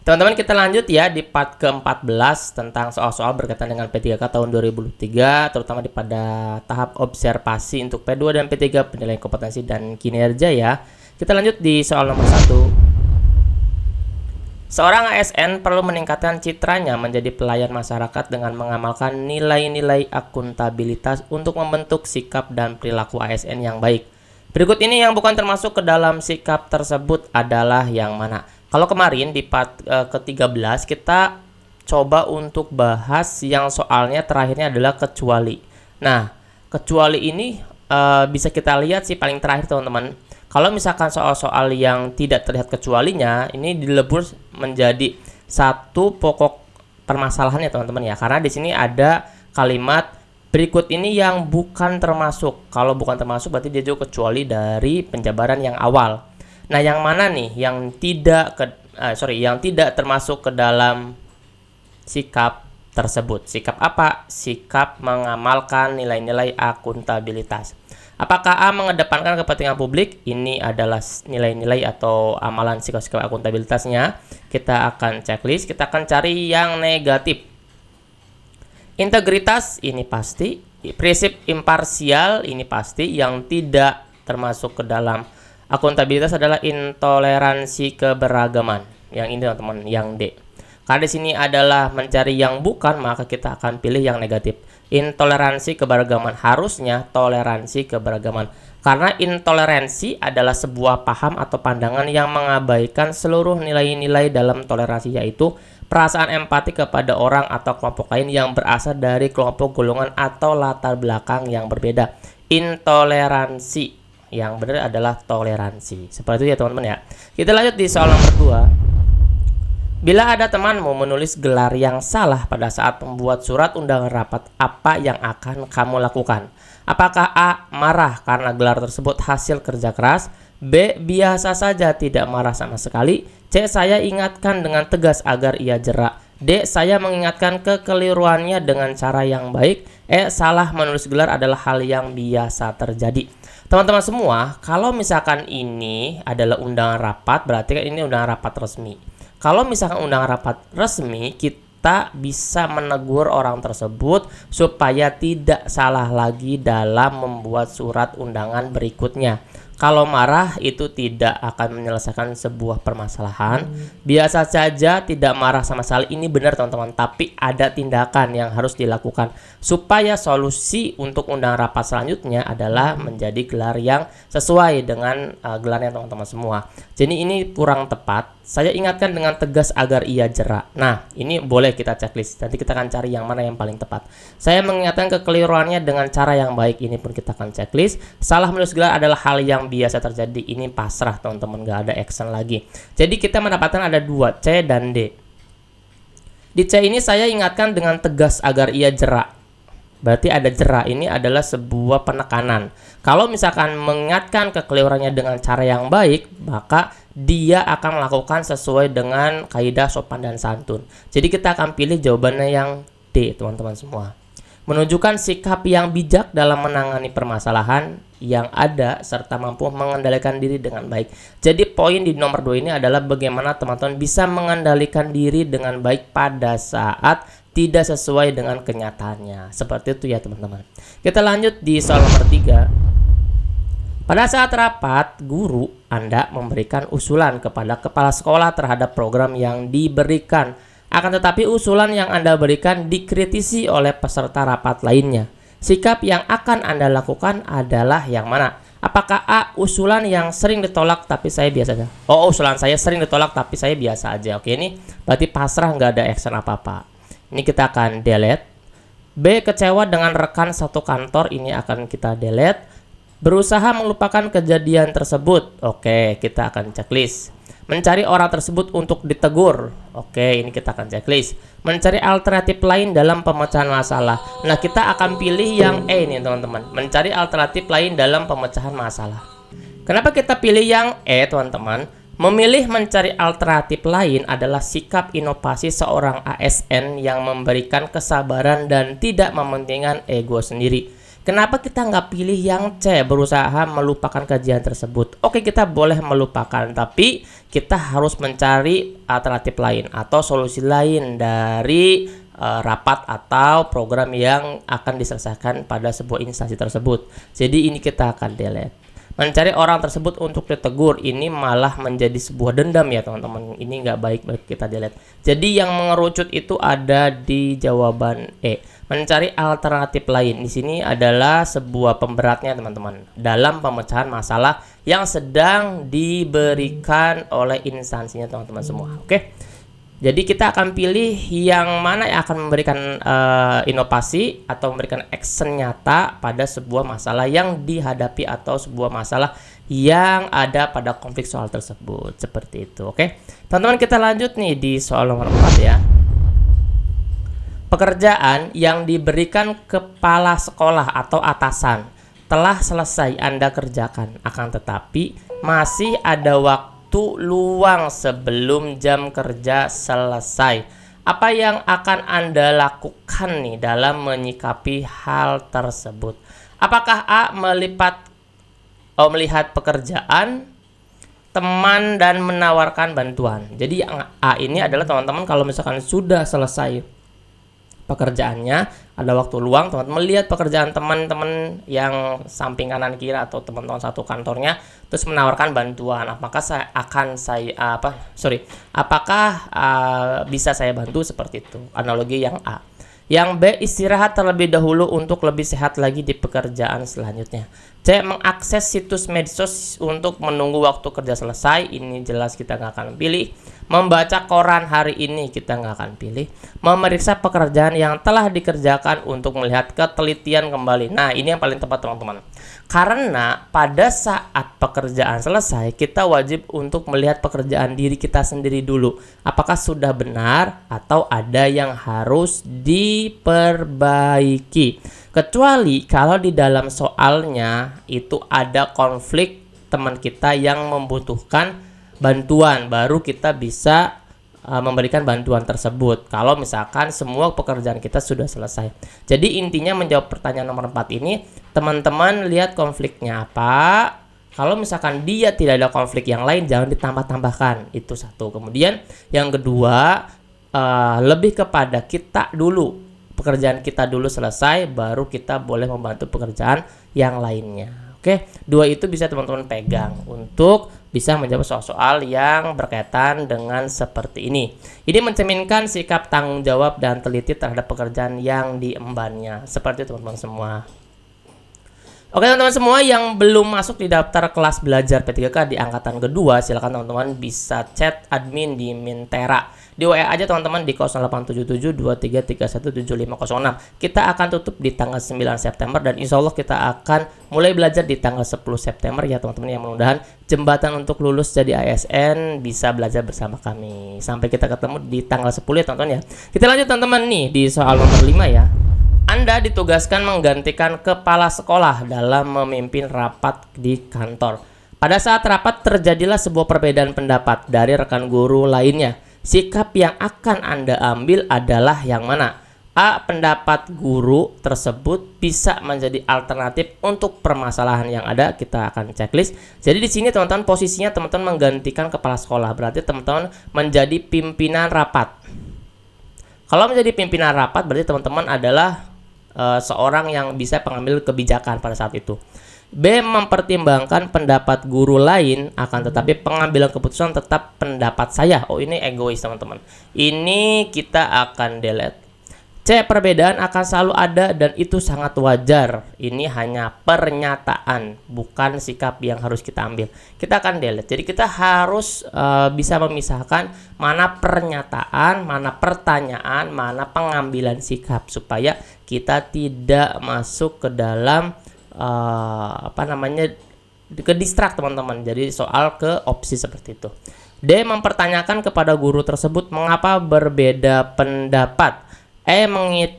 Teman-teman, kita lanjut ya di part ke-14 tentang soal-soal berkaitan dengan P3K tahun 2023, terutama di pada tahap observasi untuk P2 dan P3 penilaian kompetensi dan kinerja ya. Kita lanjut di soal nomor 1. Seorang ASN perlu meningkatkan citranya menjadi pelayan masyarakat dengan mengamalkan nilai-nilai akuntabilitas untuk membentuk sikap dan perilaku ASN yang baik. Berikut ini yang bukan termasuk ke dalam sikap tersebut adalah yang mana? Kalau kemarin di part ke-13 kita coba untuk bahas yang soalnya terakhirnya adalah kecuali. Nah, kecuali ini bisa kita lihat sih paling terakhir teman-teman. Kalau misalkan soal-soal yang tidak terlihat kecualinya, ini dilebur menjadi satu pokok permasalahannya teman-teman ya. Karena di sini ada kalimat berikut ini yang bukan termasuk. Kalau bukan termasuk berarti dia juga kecuali dari penjabaran yang awal. Nah, yang mana nih yang tidak termasuk ke dalam sikap tersebut? Sikap apa? Sikap mengamalkan nilai-nilai akuntabilitas. Apakah A mengedepankan kepentingan publik? Ini adalah nilai-nilai atau amalan sikap-sikap akuntabilitasnya. Kita akan checklist, kita akan cari yang negatif. Integritas ini pasti, prinsip imparsial ini pasti, yang tidak termasuk ke dalam akuntabilitas adalah intoleransi keberagaman. Yang ini teman-teman, yang D. Karena di sini adalah mencari yang bukan, maka kita akan pilih yang negatif. Intoleransi keberagaman, harusnya toleransi keberagaman. Karena intoleransi adalah sebuah paham atau pandangan yang mengabaikan seluruh nilai-nilai dalam toleransi, yaitu perasaan empati kepada orang atau kelompok lain yang berasal dari kelompok, golongan, atau latar belakang yang berbeda. Intoleransi. Yang benar adalah toleransi. Seperti itu ya teman-teman ya. Kita lanjut di soal nomor 2. Bila ada temanmu menulis gelar yang salah pada saat membuat surat undangan rapat, apa yang akan kamu lakukan? Apakah A. marah karena gelar tersebut hasil kerja keras? B. biasa saja tidak marah sama sekali? C. saya ingatkan dengan tegas agar ia jerak? D. saya mengingatkan kekeliruannya dengan cara yang baik? E. salah menulis gelar adalah hal yang biasa terjadi. Teman-teman semua, kalau misalkan ini adalah undangan rapat, berarti kan ini undangan rapat resmi. Kalau misalkan undangan rapat resmi, kita bisa menegur orang tersebut supaya tidak salah lagi dalam membuat surat undangan berikutnya. Kalau marah itu tidak akan menyelesaikan sebuah permasalahan. Biasa saja tidak marah sama sekali, ini benar teman-teman. Tapi ada tindakan yang harus dilakukan supaya solusi untuk undangan rapat selanjutnya adalah menjadi gelar yang sesuai dengan gelarnya teman-teman semua. Jadi ini kurang tepat. Saya ingatkan dengan tegas agar ia jerak. Nah, ini boleh kita checklist. Nanti kita akan cari yang mana yang paling tepat. Saya mengingatkan kekeliruannya dengan cara yang baik. Ini pun kita akan checklist. Salah menulis gelar adalah hal yang biasa terjadi. Ini pasrah teman-teman, gak ada action lagi. Jadi kita mendapatkan ada 2, C dan D. Di C ini saya ingatkan dengan tegas agar ia jerak. Berarti ada jerak, ini adalah sebuah penekanan. Kalau misalkan mengingatkan kekeliruannya dengan cara yang baik, maka dia akan melakukan sesuai dengan kaidah sopan dan santun. Jadi kita akan pilih jawabannya yang D teman-teman semua. Menunjukkan sikap yang bijak dalam menangani permasalahan yang ada serta mampu mengendalikan diri dengan baik. Jadi poin di nomor 2 ini adalah bagaimana teman-teman bisa mengendalikan diri dengan baik pada saat tidak sesuai dengan kenyataannya. Seperti itu ya teman-teman. Kita lanjut di soal nomor 3. Pada saat rapat, guru Anda memberikan usulan kepada kepala sekolah terhadap program yang diberikan. Akan tetapi usulan yang Anda berikan dikritisi oleh peserta rapat lainnya. Sikap yang akan Anda lakukan adalah yang mana? Apakah A. usulan yang sering ditolak tapi saya biasa aja? Oh, usulan saya sering ditolak tapi saya biasa aja. Oke, ini berarti pasrah, nggak ada action apa-apa. Ini kita akan delete. B. kecewa dengan rekan satu kantor. Ini akan kita delete. Berusaha melupakan kejadian tersebut. Oke, kita akan checklist. Mencari orang tersebut untuk ditegur. Oke, ini kita akan checklist. Mencari alternatif lain dalam pemecahan masalah. Nah, kita akan pilih yang E ini teman-teman. Mencari alternatif lain dalam pemecahan masalah. Kenapa kita pilih yang E teman-teman? Memilih mencari alternatif lain adalah sikap inovasi seorang ASN yang memberikan kesabaran dan tidak mementingkan ego sendiri. Kenapa kita nggak pilih yang C, berusaha melupakan kajian tersebut? Oke, kita boleh melupakan, tapi kita harus mencari alternatif lain atau solusi lain dari rapat atau program yang akan diselesaikan pada sebuah instansi tersebut. Jadi ini kita akan delete. Mencari orang tersebut untuk ditegur ini malah menjadi sebuah dendam ya teman-teman. Ini nggak baik kita delete. Jadi yang mengerucut itu ada di jawaban E. Mencari alternatif lain. Di sini adalah sebuah pemberatnya teman-teman dalam pemecahan masalah yang sedang diberikan oleh instansinya teman-teman semua. Oke. Jadi kita akan pilih yang mana yang akan memberikan inovasi atau memberikan action nyata pada sebuah masalah yang dihadapi atau sebuah masalah yang ada pada konflik soal tersebut. Seperti itu, oke? Teman-teman, kita lanjut nih di soal nomor 4 ya. Pekerjaan yang diberikan kepala sekolah atau atasan telah selesai Anda kerjakan, akan tetapi masih ada waktu luang sebelum jam kerja selesai. Apa yang akan Anda lakukan nih dalam menyikapi hal tersebut? Apakah A. melihat pekerjaan teman dan menawarkan bantuan? Jadi yang A ini adalah teman-teman kalau misalkan sudah selesai pekerjaannya, ada waktu luang, teman-teman melihat pekerjaan teman-teman yang samping kanan kiri atau teman-teman satu kantornya, terus menawarkan bantuan. Apakah bisa saya bantu seperti itu? Analogi yang A. Yang B, istirahat terlebih dahulu untuk lebih sehat lagi di pekerjaan selanjutnya. C, mengakses situs medsos untuk menunggu waktu kerja selesai. Ini jelas kita nggak akan pilih. Membaca koran hari ini kita nggak akan pilih. Memeriksa pekerjaan yang telah dikerjakan untuk melihat ketelitian kembali. Nah, ini yang paling tepat teman-teman. Karena pada saat pekerjaan selesai, kita wajib untuk melihat pekerjaan diri kita sendiri dulu. Apakah sudah benar atau ada yang harus diperbaiki. Kecuali kalau di dalam soalnya itu ada konflik teman kita yang membutuhkan bantuan, baru kita bisa memberikan bantuan tersebut. Kalau misalkan semua pekerjaan kita sudah selesai. Jadi intinya menjawab pertanyaan nomor 4 ini, teman-teman lihat konfliknya apa. Kalau misalkan dia tidak ada konflik yang lain, jangan ditambah-tambahkan. Itu satu. Kemudian yang kedua, lebih kepada kita dulu. Pekerjaan kita dulu selesai, baru kita boleh membantu pekerjaan yang lainnya. Oke, dua itu bisa teman-teman pegang untuk bisa menjawab soal-soal yang berkaitan dengan seperti ini. Ini mencerminkan sikap tanggung jawab dan teliti terhadap pekerjaan yang diembannya. Seperti itu teman-teman semua. Oke teman-teman semua yang belum masuk di daftar kelas belajar P3K di angkatan kedua, silakan teman-teman bisa chat admin di Mintera. Di WA aja teman-teman di 087723317506. Kita akan tutup di tanggal 9 September dan insya Allah kita akan mulai belajar di tanggal 10 September ya teman-teman, yang mudah-mudahan jembatan untuk lulus jadi ASN bisa belajar bersama kami. Sampai kita ketemu di tanggal 10 ya teman-teman ya. Kita lanjut teman-teman nih di soal nomor 5 ya. Anda ditugaskan menggantikan kepala sekolah dalam memimpin rapat di kantor. Pada saat rapat terjadilah sebuah perbedaan pendapat dari rekan guru lainnya. Sikap yang akan Anda ambil adalah yang mana? A. Pendapat guru tersebut bisa menjadi alternatif untuk permasalahan yang ada. Kita akan checklist. Jadi di sini teman-teman posisinya teman-teman menggantikan kepala sekolah. Berarti teman-teman menjadi pimpinan rapat. Kalau menjadi pimpinan rapat berarti teman-teman adalah seorang yang bisa pengambil kebijakan pada saat itu. B. Mempertimbangkan pendapat guru lain, akan tetapi pengambilan keputusan tetap pendapat saya. Oh, ini egois teman-teman. Ini kita akan delete. C. Perbedaan akan selalu ada dan itu sangat wajar. Ini hanya pernyataan, bukan sikap yang harus kita ambil. Kita akan delete. Jadi kita harus bisa memisahkan mana pernyataan, mana pertanyaan, mana pengambilan sikap supaya kita tidak masuk ke dalam ke distrak teman-teman. Jadi soal ke opsi seperti itu. D. Mempertanyakan kepada guru tersebut mengapa berbeda pendapat.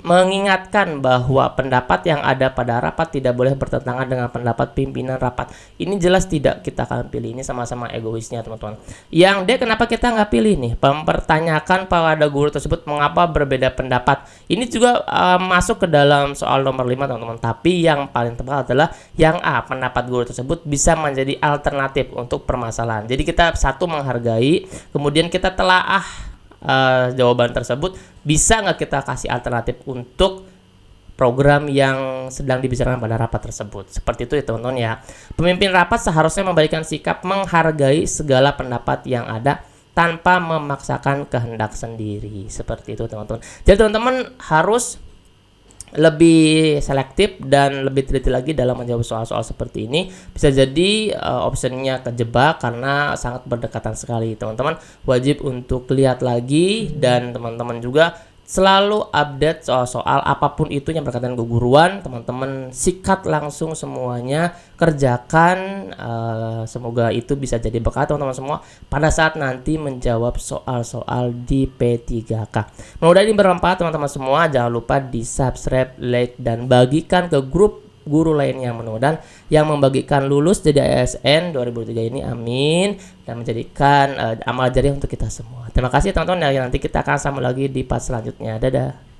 mengingatkan bahwa pendapat yang ada pada rapat tidak boleh bertentangan dengan pendapat pimpinan rapat. Ini jelas tidak kita akan pilih. Ini sama-sama egoisnya, teman-teman. Yang D, kenapa kita nggak pilih nih? Mempertanyakan pada guru tersebut mengapa berbeda pendapat. Ini juga masuk ke dalam soal nomor 5, teman-teman. Tapi yang paling tepat adalah yang A, pendapat guru tersebut bisa menjadi alternatif untuk permasalahan. Jadi kita satu menghargai, kemudian kita telaah jawaban tersebut, bisa nggak kita kasih alternatif untuk program yang sedang dibicarakan pada rapat tersebut. Seperti itu ya teman-teman ya. Pemimpin rapat seharusnya memberikan sikap menghargai segala pendapat yang ada tanpa memaksakan kehendak sendiri. Seperti itu teman-teman. Jadi teman-teman harus lebih selektif dan lebih teliti lagi dalam menjawab soal-soal seperti ini. Bisa jadi optionnya kejebak karena sangat berdekatan sekali. Teman-teman wajib untuk lihat lagi, dan teman-teman juga selalu update soal-soal apapun itu yang berkaitan keguruan. Teman-teman sikat langsung semuanya, kerjakan. Semoga itu bisa jadi bekal teman-teman semua pada saat nanti menjawab soal-soal di P3K. Mudah-mudahan ini bermanfaat teman-teman semua. Jangan lupa di subscribe, like, dan bagikan ke grup guru lainnya, mudah-mudahan yang membagikan lulus jadi ASN 2003 ini, amin, dan menjadikan amal jariah untuk kita semua. Terima kasih teman-teman, nanti kita akan sambung lagi di part selanjutnya. Dadah.